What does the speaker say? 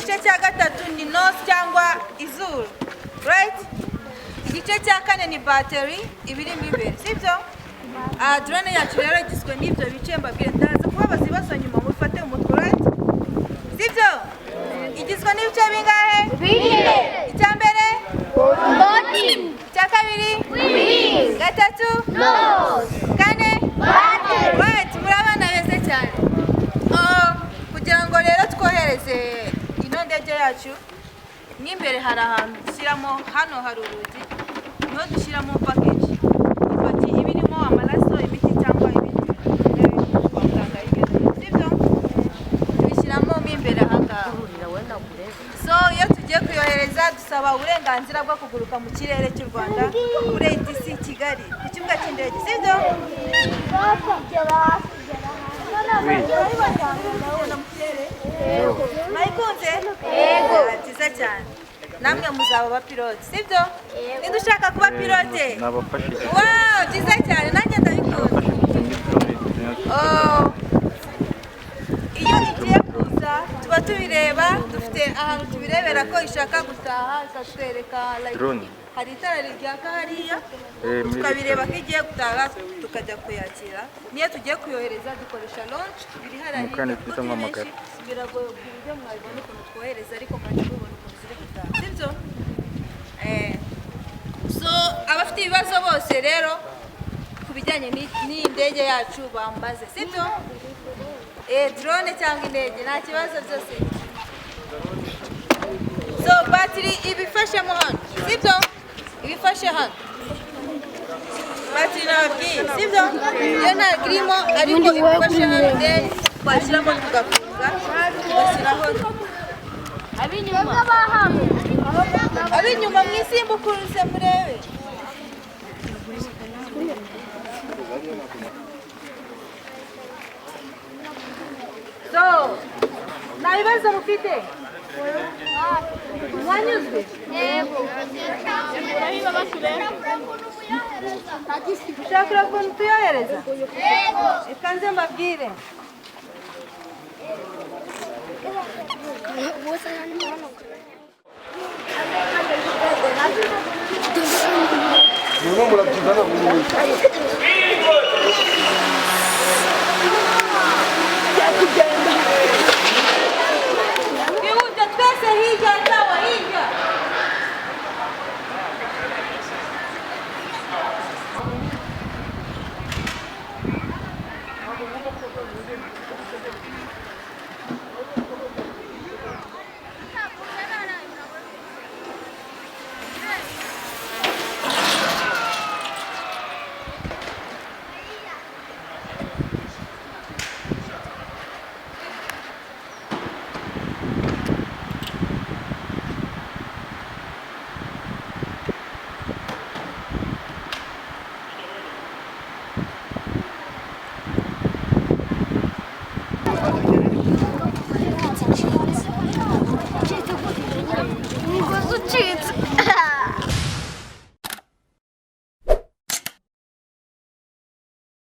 igice cya gatatu ni nose cyangwa izuru, right? Igice cya kane ni battery ibirimo imbere, sibyo? Drone yacu rero igizwe n'ibyo bice mbabwire, ndaza kubabaza ibibazo nyuma mufate umutwe, right? Sibyo? Igizwe n'ibice bingahe? Bibiri. Icya mbere body, icya kabiri wings, gatatu nose, kane battery. Right, murabana beze cyane. Kugira ngo rero twohereze ino ndege yacu n'imbere hari ahantu dushyiramo, hano hari urugi niho dushyiramo package ifati ibirimo amaraso, imiti cyangwa ibindi bintu kwa muganga y'ibintu, sibyo? Tubishyiramo mo imbere ahangaha. So iyo tugiye kuyohereza dusaba uburenganzira bwo kuguruka mu kirere cy'u Rwanda kuri ATC Kigali ku kibuga cy'indege, sibyo? Mwayikunze? Yego. Byiza cyane. Namwe muzaba abapilote, sibyo? Niba ushaka kuba pilote? Nabafashije. Wow, byiza cyane. Nanjye ndabikunda. Iyo igiye kuza tuba tubireba, dufite ahantu tubirebera ko ishaka gutaha, ikatwereka like hari itara ryaka hariya, tukabireba ko igiye gutaha tukajya kuyakira. Niyo tugiye kuyohereza dukoresha launch biri hariya, biragoye ku buryo mwabibona ukuntu twohereza ariko mwajya mubona ukuntu ziri gutaha, sibyo? So abafite ibibazo bose rero ku bijyanye n'iyi ndege yacu bambaze, sibyo? Drone cyangwa indege nta kibazo byose. So battery ibifashemo hano, sibyo? Ibifashe hano battery nababwiye, sibyo? Iyo ntabwo irimo ariko ibifashe hano ndege twashyiramo tugafunga tugashyiraho ab'inyuma mwisimbukuruze murebe. So nta bibazo mufite? Mwanyuzwe? Yego. Ushakira ukuntu tuyohereza? Yego. Reka nze mbabwire. Murimo murabyigana